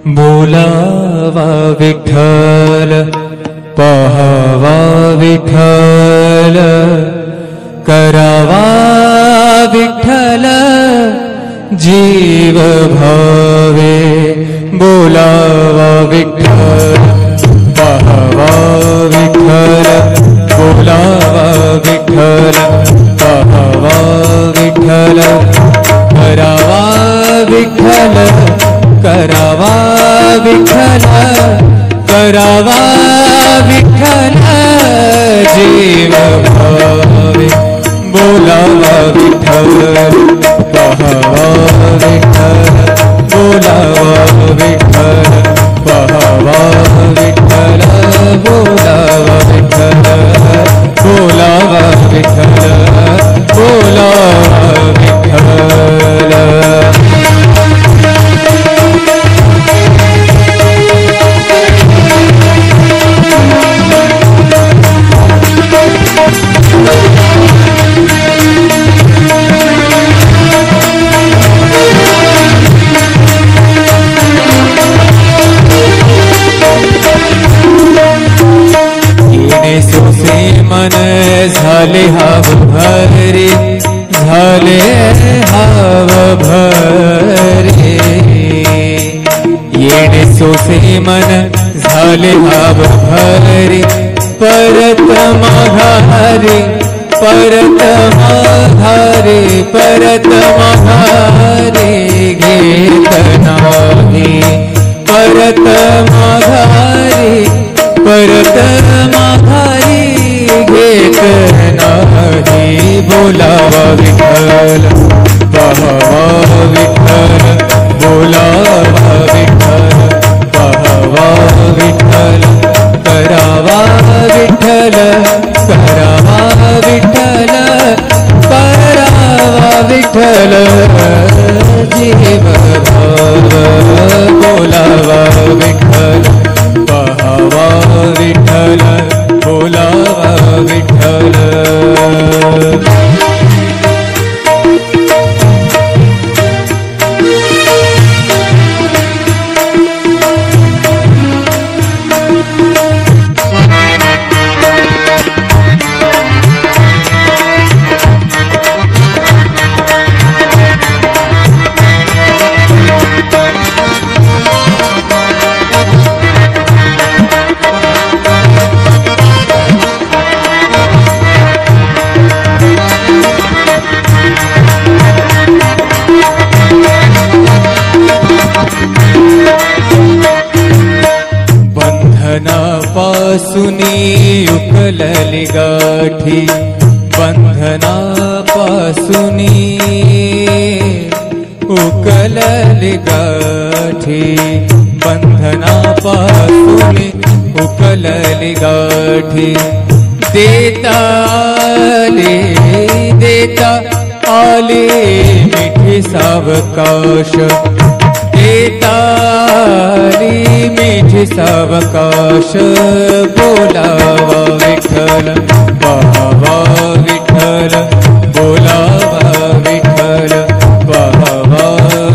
बोलावा विठ्ठल पहावा विठ्ठल करावा विठ्ठल जीव भावे बोलावा विठ्ठल पहावा विठ्ठल बोलावा विठ्ठल पहावा विठ्ठल करावा विठ्ठल करावा विठ्ठल करावा विठ्ठल जीव भावे बोलावा विठ्ठल पहावा विठ्ठल बोलावा विठ्ठल पहावा विठ्ठल बोलावा विठ्ठल बोलावा विठ्ठल बोलावा विठ्ठल। सोसे मन झाले हाव भरे झाले हाव भरे येणे सोसे मन झाले हाव भरे परत माघारे परत माघारे परत माघारे घेत नाही परत माघारे परत माघारी घेत नाही बोलावा विठ्ठल पहावा विठ्ठल बोलावा विठ्ठल पहावा विठ्ठल करावा विठ्ठल करावा विठ्ठल करावा विठ्ठल जीव भाव बोलावा विठ्ठल पहावा विठ्ठल बोलावा विठ्ठल। बंधनापासुनी उकलली गाठी बंधनापासुनी उकलली गाठी बंधनापासुनी उकलली गाठी देता आले मिठी सावकाश देताली मिठी सावकाश बोलावा विठ्ठल पहावा विठ्ठल बोलावा विठ्ठल पहावा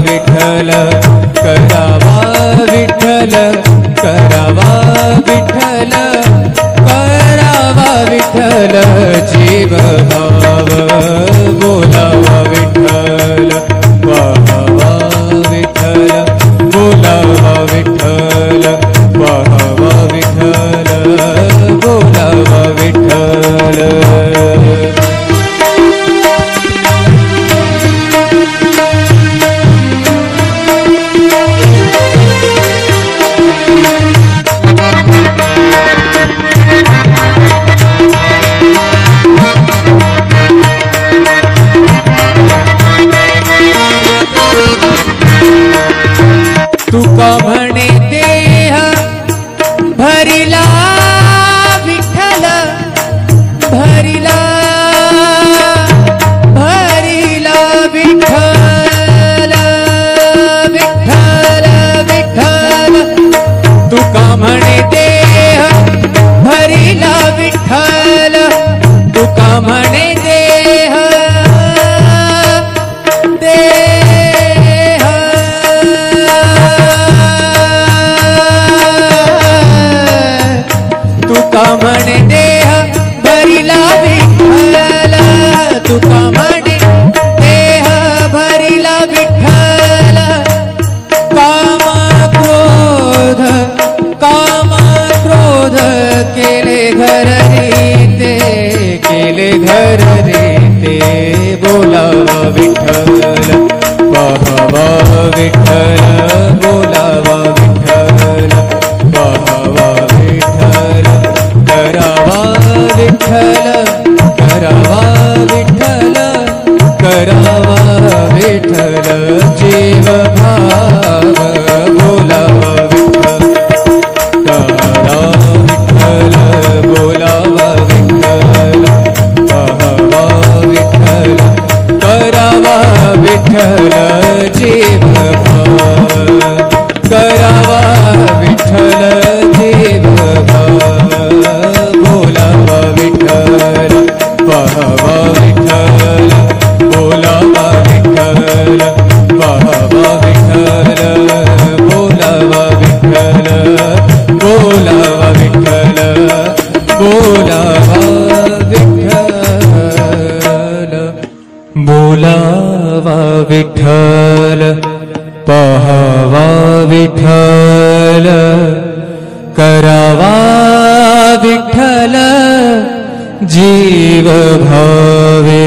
विठ्ठल करावा विठ्ठल करावा विठ्ठल करावा विठ्ठल जीव भाव बोलावा विठ्ठल पहावा विठ्ठल बोलावा विठ्ठल पहावा विठ्ठल बोलावा विठ्ठल। तुका म्हणे देह भरिला विठ्ठल भरिला भरिला विठ्ठल विठ्ठल विठ्ठल तुका म्हणे देह भरिला विठ्ठल तुका म्हणे देह देह विठ्ठल करावा विठ्ठल जीव भावे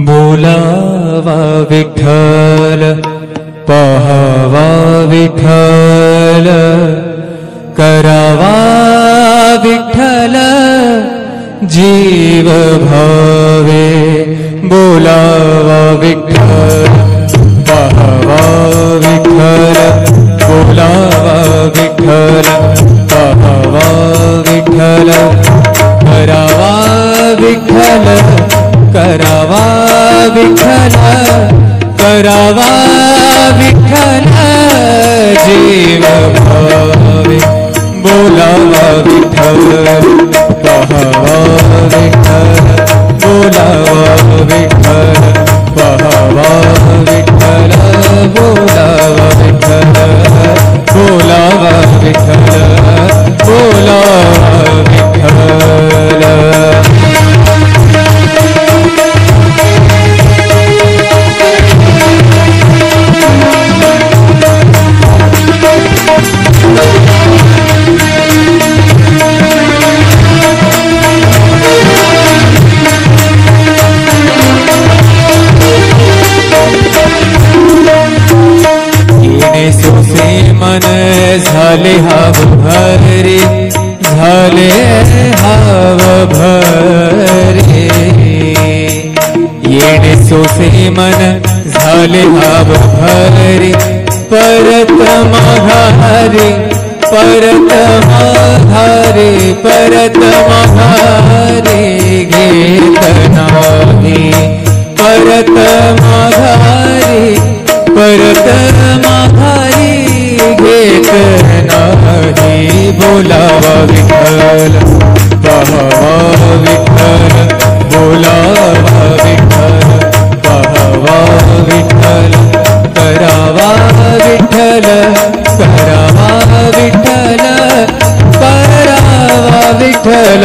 बोलावा विठ्ठल पहावा विठ्ठल करावा विठ्ठल जीव भावे बोलावा विठ्ठल पहावा विठ्ठल बोलावा विठ्ठल पहावा विठ्ठल करावा विठ्ठल करावा विठ्ठल करावा विठ्ठल जीव भावे बोलावा विठ्ठल पहावा विठ्ठल बोलावा विठ्ठल पहावा विठ्ठल बोलावा विठ्ठल बोलावा विठ्ठल बोलावा विठ्ठल मन झाले हाव भरे झाले हाव भरे येणे सोसे मन झाले हाव भरे परत माघारे परत माघारे परत माघारे घेत नाही परत माघारे परत माघारी घेत नाही बोलावा विठ्ठल पहावा विठ्ठल बोलावा विठ्ठल पहावा विठ्ठल करावा विठ्ठल करावा विठ्ठल करावा विठ्ठल